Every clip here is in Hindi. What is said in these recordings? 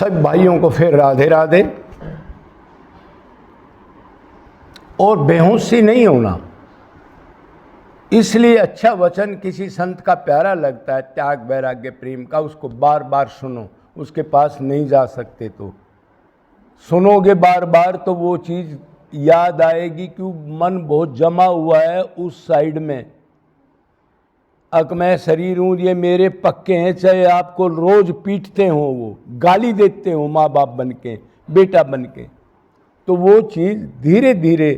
सब भाइयों को फिर राधे राधे। और बेहोशी नहीं होना, इसलिए अच्छा वचन किसी संत का प्यारा लगता है, त्याग वैराग्य प्रेम का, उसको बार बार सुनो। उसके पास नहीं जा सकते तो सुनोगे बार बार तो वो चीज़ याद आएगी कि मन बहुत जमा हुआ है उस साइड में। अक मैं शरीर हूँ, ये मेरे पक्के हैं, चाहे आपको रोज पीटते हो, वो गाली देते हो माँ बाप बन के, बेटा बन के, तो वो चीज़ धीरे धीरे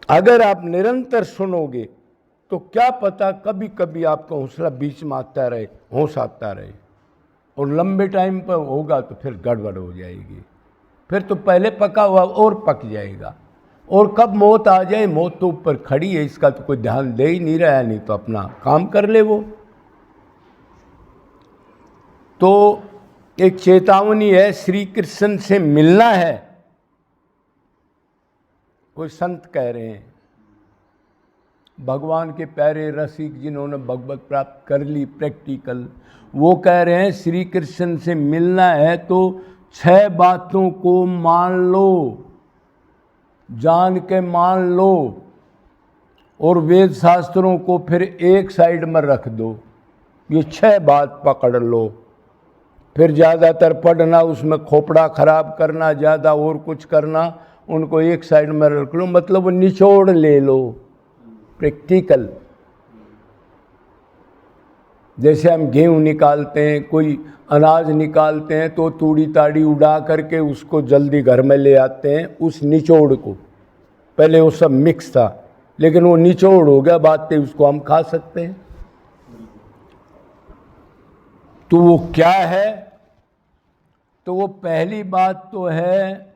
अगर आप निरंतर सुनोगे तो क्या पता कभी कभी आपका हौसला बीच में आता रहे, होश आता रहे, और लंबे टाइम पर होगा तो फिर गड़बड़ हो जाएगी। फिर तो पहले पका हुआ और पक जाएगा, और कब मौत आ जाए, मौत तो ऊपर खड़ी है, इसका तो कोई ध्यान दे ही नहीं रहा, नहीं तो अपना काम कर ले वो। तो एक चेतावनी है, श्री कृष्ण से मिलना है। कोई संत कह रहे हैं, भगवान के प्यारे रसिक जिन्होंने भगवत प्राप्त कर ली प्रैक्टिकल, वो कह रहे हैं श्री कृष्ण से मिलना है तो 6 बातों को मान लो, जान के मान लो, और वेद शास्त्रों को फिर एक साइड में रख दो। ये 6 बात पकड़ लो। फिर ज़्यादातर पढ़ना, उसमें खोपड़ा खराब करना, ज़्यादा और कुछ करना, उनको एक साइड में रख लो, मतलब वो निचोड़ ले लो। प्रैक्टिकल, जैसे हम गेहूँ निकालते हैं, कोई अनाज निकालते हैं तो तूड़ी ताड़ी उड़ा करके उसको जल्दी घर में ले आते हैं, उस निचोड़ को। पहले वो सब मिक्स था, लेकिन वो निचोड़ हो गया, बातें उसको हम खा सकते हैं। तो वो क्या है? तो वो पहली बात तो है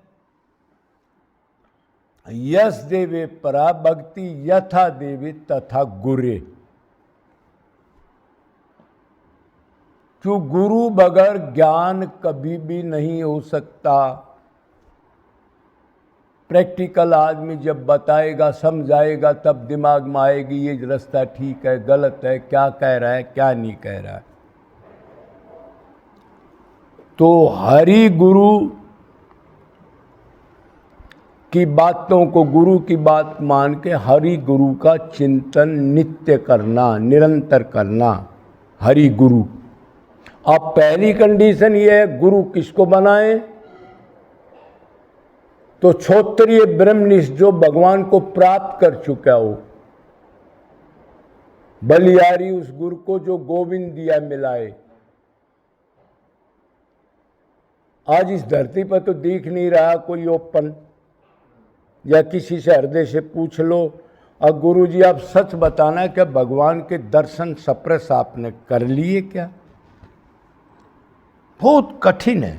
यस देवे परा भक्ति यथा देवे तथा गुरे। क्यों? गुरु बगैर ज्ञान कभी भी नहीं हो सकता। प्रैक्टिकल आदमी जब बताएगा, समझाएगा, तब दिमाग में आएगी ये रास्ता ठीक है, गलत है, क्या कह रहा है, क्या नहीं कह रहा है। तो हरि गुरु की बातों को, गुरु की बात मान के हरि गुरु का चिंतन नित्य करना, निरंतर करना। हरि गुरु। अब पहली कंडीशन ये है, गुरु किसको बनाए? तो क्षोत्रिय ब्रह्मनिष्ठ जो भगवान को प्राप्त कर चुका हो, बलियारी उस गुरु को जो गोविंद दिया मिलाए। आज इस धरती पर तो दिख नहीं रहा कोई ओपन, या किसी से हृदय से पूछ लो, अब गुरु जी आप सच बताना क्या भगवान के दर्शन सप्रस आपने कर लिए क्या? बहुत कठिन है।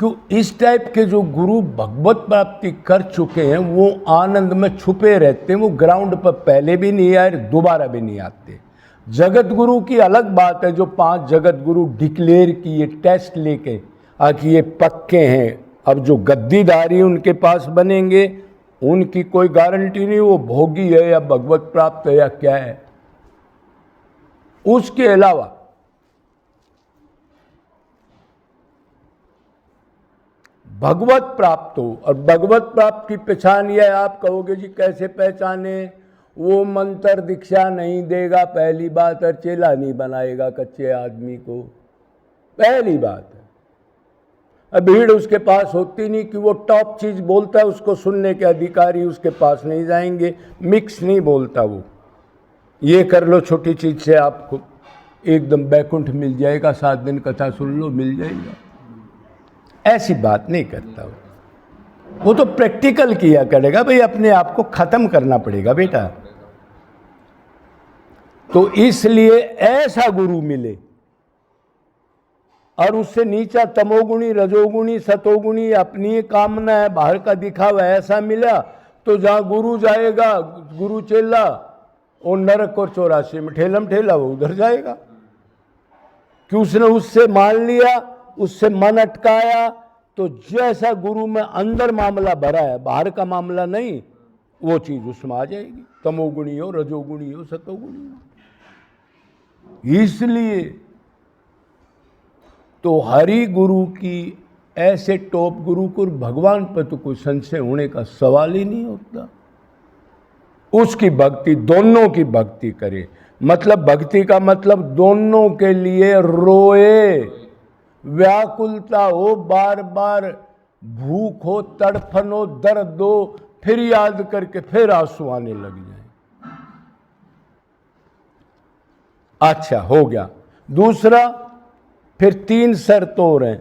क्यों? इस टाइप के जो गुरु भगवत प्राप्ति कर चुके हैं वो आनंद में छुपे रहते हैं, वो ग्राउंड पर पहले भी नहीं आए, दोबारा भी नहीं आते। जगत गुरु की अलग बात है, जो 5 जगत गुरु डिक्लेयर किए टेस्ट लेके आखिर ये पक्के हैं। अब जो गद्दीदारी उनके पास बनेंगे उनकी कोई गारंटी नहीं, वो भोगी है या भगवत प्राप्त है या क्या है। उसके अलावा भगवत प्राप्त हो, और भगवत प्राप्त की पहचान यह है, आप कहोगे जी कैसे पहचाने? वो मंत्र दीक्षा नहीं देगा पहली बात, और चेला नहीं बनाएगा कच्चे आदमी को, पहली बात है। अब भीड़ उसके पास होती नहीं कि वो टॉप चीज बोलता है, उसको सुनने के अधिकारी उसके पास नहीं जाएंगे। मिक्स नहीं बोलता वो, ये कर लो छोटी चीज से आपको एकदम बैकुंठ मिल जाएगा, 7 दिन कथा सुन लो मिल जाएगा, ऐसी बात नहीं करता वो तो प्रैक्टिकल किया करेगा। भाई अपने आप को खत्म करना पड़ेगा बेटा। तो इसलिए ऐसा गुरु मिले, और उससे नीचा तमोगुणी, रजोगुणी, सतोगुणी, अपनी कामना है, बाहर का दिखावा ऐसा मिला, तो जहां गुरु जाएगा, गुरु चेला, और नरक और 84 में ठेलम ठेला वो उधर जाएगा। कि उसने उससे मान लिया, उससे मन अटकाया, तो जैसा गुरु में अंदर मामला भरा है, बाहर का मामला नहीं, वो चीज उसमें आ जाएगी, तमोगुणी हो, रजोगुणी हो, सतोगुणी हो। इसलिए तो हरि गुरु की ऐसे टॉप गुरु को भगवान पर तो कोई संशय होने का सवाल ही नहीं होता। उसकी भक्ति, दोनों की भक्ति करे, मतलब भक्ति का मतलब दोनों के लिए रोए, व्याकुलता हो, बार बार भूख हो, तड़फन हो, दर्द हो, फिर याद करके फिर आंसू आने लग जाए। अच्छा, हो गया। दूसरा, फिर 3 शर्त और हैं।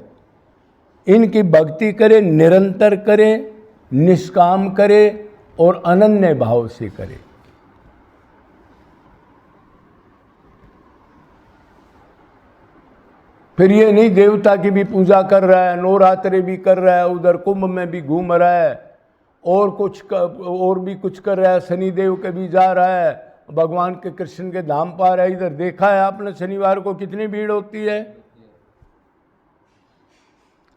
इनकी भक्ति करे, निरंतर करे, निष्काम करे और अनन्य भाव से करे। फिर ये नहीं देवता की भी पूजा कर रहा है, नवरात्रे भी कर रहा है, उधर कुंभ में भी घूम रहा है, और भी कुछ कर रहा है, शनिदेव के भी जा रहा है, भगवान के कृष्ण के धाम पा रहा है। इधर देखा है आपने शनिवार को कितनी भीड़ होती है।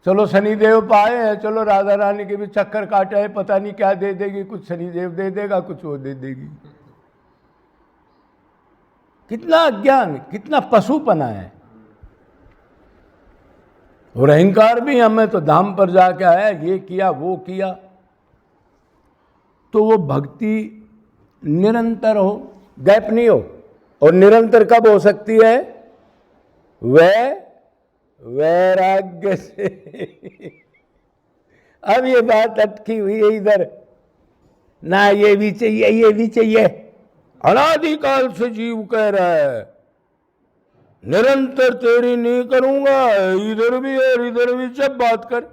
चलो शनिदेव पाए हैं, चलो राधा रानी के भी चक्कर काटे हैं, पता नहीं क्या दे देगी, कुछ शनिदेव दे देगा, कुछ वो दे देगी। कितना अज्ञान, कितना पशुपना है। और अहंकार भी, हमें तो धाम पर जाके आया, ये किया वो किया। तो वो भक्ति निरंतर हो, गैप नहीं हो। और निरंतर कब हो सकती है? वैराग्य से। अब ये बात अटकी हुई है इधर, ना ये भी चाहिए, ये भी चाहिए। अनादिकाल से जीव कह रहा है निरंतर तेरी नहीं करूंगा, इधर भी और इधर भी जब बात कर।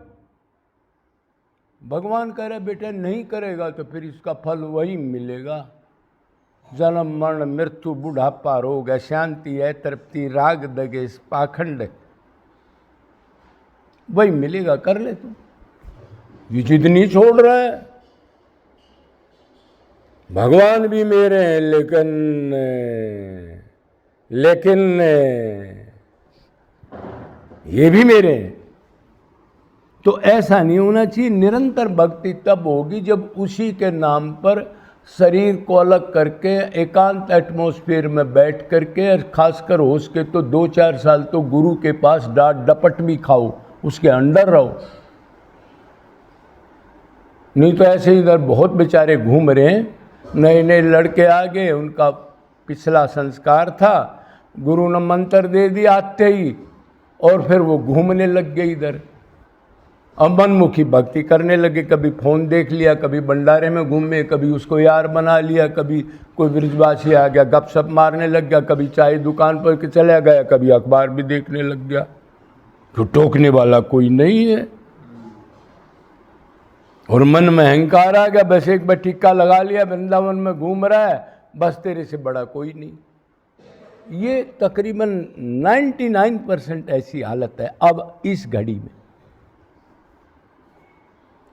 भगवान कह रहे बेटा नहीं करेगा तो फिर इसका फल वही मिलेगा। जन्म मरण मृत्यु बुढ़ापा रोग, अशांति है तृप्ति राग दगेश पाखंड, वही मिलेगा, कर ले तू। ये जिद नहीं छोड़ रहा है। भगवान भी मेरे हैं लेकिन ये भी मेरे हैं। तो ऐसा नहीं होना चाहिए। निरंतर भक्ति तब होगी जब उसी के नाम पर शरीर को अलग करके एकांत एटमॉस्फेयर में बैठ करके, और खासकर हो सके तो 2-4 साल तो गुरु के पास डांट डपट भी खाओ, उसके अंडर रहो। नहीं तो ऐसे इधर बहुत बेचारे घूम रहे हैं, नए नए लड़के आ गए, उनका पिछला संस्कार था, गुरु ने मंत्र दे दिया आते ही, और फिर वो घूमने लग गए इधर, अब मनमुखी भक्ति करने लगे। कभी फोन देख लिया, कभी भंडारे में घूमे, कभी उसको यार बना लिया, कभी कोई ब्रिजवासी आ गया गपशप मारने लग गया, कभी चाय दुकान पर के चला गया, कभी अखबार भी देखने लग गया। तो टोकने वाला कोई नहीं है। और मन में अहंकार आ गया, बस एक बार टिक्का लगा लिया, वृंदावन में घूम रहा है, बस तेरे से बड़ा कोई नहीं। ये तकरीबन 99% ऐसी हालत है अब इस घड़ी में।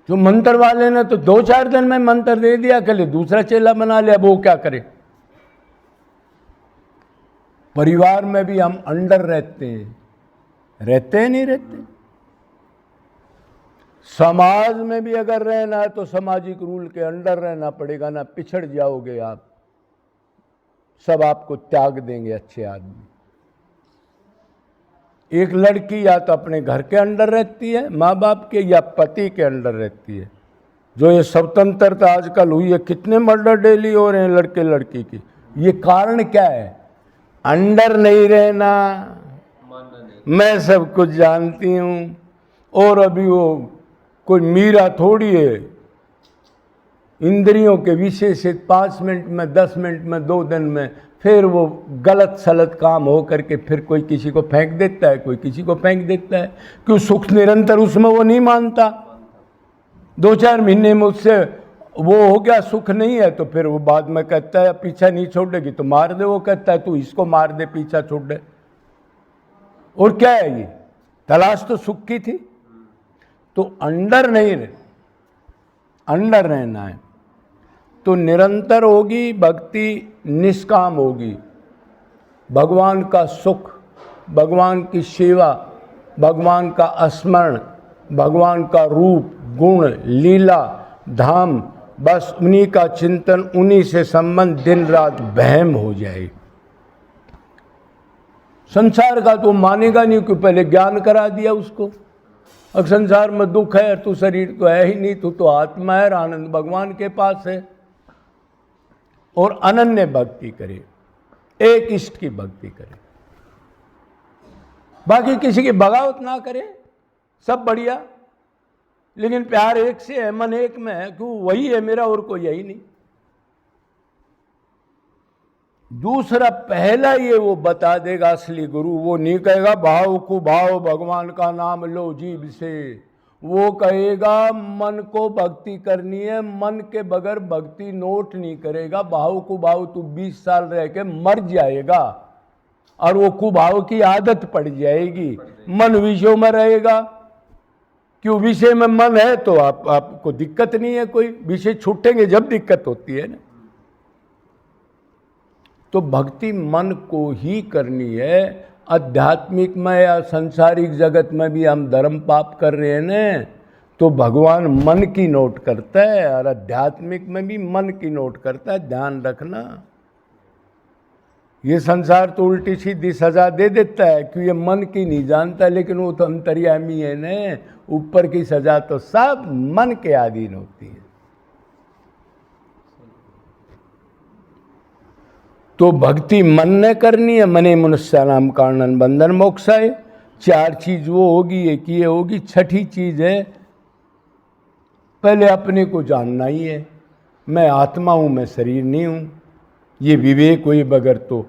जो मंत्र वाले ने तो 2-4 दिन में मंत्र दे दिया, कल दूसरा चेला बना लिया, वो क्या करे। परिवार में भी हम अंडर रहते हैं, नहीं रहते। समाज में भी अगर रहना है तो सामाजिक रूल के अंडर रहना पड़ेगा, ना पिछड़ जाओगे आप, सब आपको त्याग देंगे अच्छे आदमी। एक लड़की या तो अपने घर के अंडर रहती है माँ बाप के, या पति के अंडर रहती है। जो ये स्वतंत्रता आजकल हुई है, कितने मर्डर डेली हो रहे हैं लड़के लड़की की, ये कारण क्या है? अंडर नहीं रहना, मैं सब कुछ जानती हूँ। और अभी वो कोई मीरा थोड़ी है, इंद्रियों के विषय से 5 मिनट में, 10 मिनट में, 2 दिन में फिर वो गलत सलत काम हो करके फिर कोई किसी को फेंक देता है, कोई किसी को फेंक देता है। क्यों? सुख निरंतर उसमें वो नहीं मानता। 2-4 महीने में उससे वो हो गया, सुख नहीं है, तो फिर वो बाद में कहता है पीछा नहीं छोड़ेगी तो मार दे। वो कहता है तू इसको मार दे, पीछा छोड़ दे। और क्या है ये? तलाश तो सुख की थी। तो अंडर नहीं रहे, अंडर रहना है तो निरंतर होगी भक्ति, निष्काम होगी। भगवान का सुख, भगवान की सेवा, भगवान का स्मरण, भगवान का रूप गुण लीला धाम, बस उन्हीं का चिंतन, उन्हीं से संबंध दिन रात बहम हो जाए। संसार का तो मानेगा नहीं, क्यों पहले ज्ञान करा दिया उसको। अब संसार में दुख है, तू शरीर तो है ही नहीं, तू तो आत्मा है, आनंद भगवान के पास है। और अनन्य भक्ति करे, एक इष्ट की भक्ति करे, बाकी किसी की बगावत ना करे, सब बढ़िया, लेकिन प्यार एक से है, मन एक में है, क्यों वही है मेरा और कोई यही नहीं। दूसरा, पहला ये वो बता देगा असली गुरु, वो नहीं कहेगा भाव को भाव भगवान का नाम लो जीभ से, वो कहेगा मन को भक्ति करनी है, मन के बगैर भक्ति नोट नहीं करेगा। भाव को भाव तू 20 साल रह के मर जाएगा और वो कुभाव की आदत पड़ जाएगी, मन विषयों में रहेगा। क्यों, विषय में मन है तो आपको दिक्कत नहीं है कोई, विषय छूटेंगे जब दिक्कत होती है ना। तो भक्ति मन को ही करनी है। आध्यात्मिक में या सांसारिक जगत में भी हम धर्म पाप कर रहे हैं ना, तो भगवान मन की नोट करता है और आध्यात्मिक में भी मन की नोट करता है, ध्यान रखना। ये संसार तो उल्टी सीधी सजा दे देता है, क्यों ये मन की नहीं जानता, लेकिन वो तो अंतर्यामी है ना, ऊपर की सजा तो सब मन के अधीन होती है। तो भक्ति मन ने करनी है, मने मनुष्य नाम कारणन बंधन मोक्षाय। 4 चीज वो होगी, एक ये होगी। छठी चीज है, पहले अपने को जानना ही है, मैं आत्मा हूं, मैं शरीर नहीं हूं। ये विवेक हुई बगैर तो,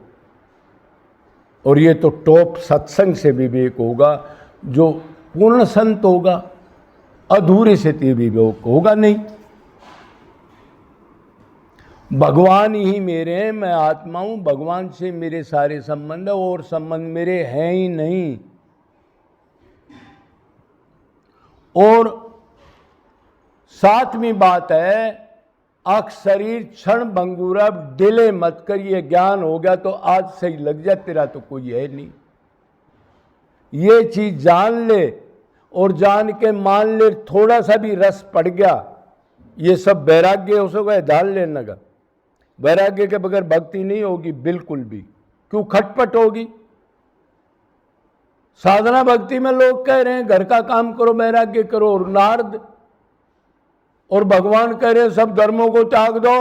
और ये तो टॉप सत्संग से विवेक होगा, जो पूर्ण संत होगा, अधूरे से ते विवेक होगा नहीं। भगवान ही मेरे हैं, मैं आत्मा हूं, भगवान से मेरे सारे संबंध है, और संबंध मेरे हैं ही नहीं। और 7वीं बात है, आख शरीर क्षण भंगुरा, डिले मत कर, ये ज्ञान हो गया तो आज सही लग जाए, तेरा तो कोई है नहीं। ये चीज जान ले, और जान के मान ले, थोड़ा सा भी रस पड़ गया, ये सब वैराग्य हो सके, डाल लेना का। वैराग्य के बगैर भक्ति नहीं होगी बिल्कुल भी, क्यों, खटपट होगी। साधना भक्ति में लोग कह रहे हैं घर का काम करो, वैराग्य करो, और नारद और भगवान कह रहे हैं सब धर्मों को त्याग दो।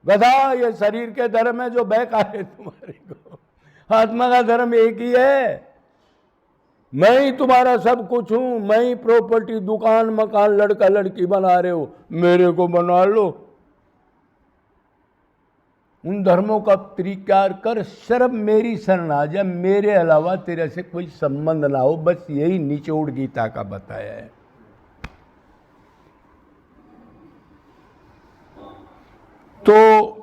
गधा, ये शरीर के धर्म है जो बेकार है तुम्हारे को, आत्मा का धर्म एक ही है। मैं ही तुम्हारा सब कुछ हूं, मैं ही प्रॉपर्टी, दुकान मकान, लड़का लड़की बना रहे हो, मेरे को बना लो। उन धर्मों का त्रिकार कर, सिर्फ मेरी शरण आ जा, मेरे अलावा तेरे से कोई संबंध ना हो, बस यही निचोड़ गीता का बताया है। तो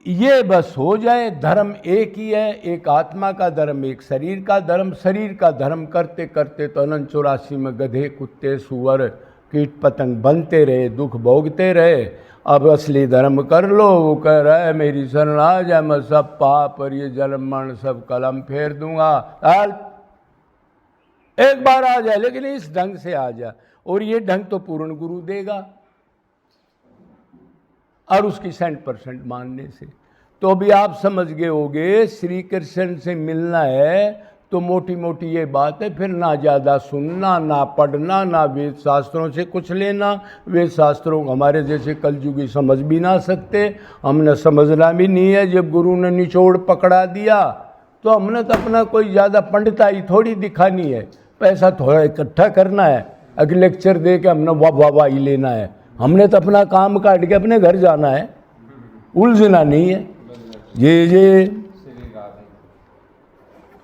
ये बस हो जाए, धर्म एक ही है, एक आत्मा का धर्म, एक शरीर का धर्म। शरीर का धर्म करते करते तो अनंत 84 में गधे, कुत्ते, सुअर, कीट पतंग बनते रहे, दुख भोगते रहे। अब असली धर्म कर लो, वो कह रहा है मेरी शरण आ जाए, मैं सब पाप और ये जन्म मरण सब कलम फेर दूंगा। एक बार आ जाए, लेकिन इस ढंग से आ जाए, और ये ढंग तो पूर्ण गुरु देगा, और उसकी 100% मानने से। तो अभी आप समझ गए होगे, श्री कृष्ण से मिलना है तो मोटी मोटी ये बात है, फिर ना ज़्यादा सुनना, ना पढ़ना, ना वेद शास्त्रों से कुछ लेना। वेद शास्त्रों को हमारे जैसे कलयुगी समझ भी ना सकते, हमने समझना भी नहीं है। जब गुरु ने निचोड़ पकड़ा दिया तो हमने तो अपना कोई ज़्यादा पंडिताई थोड़ी दिखानी है, पैसा थोड़ा इकट्ठा करना है, अगले लेक्चर दे के हमने वाह ही लेना है। हमने तो अपना काम काट के अपने घर जाना है, उलझना नहीं है। ये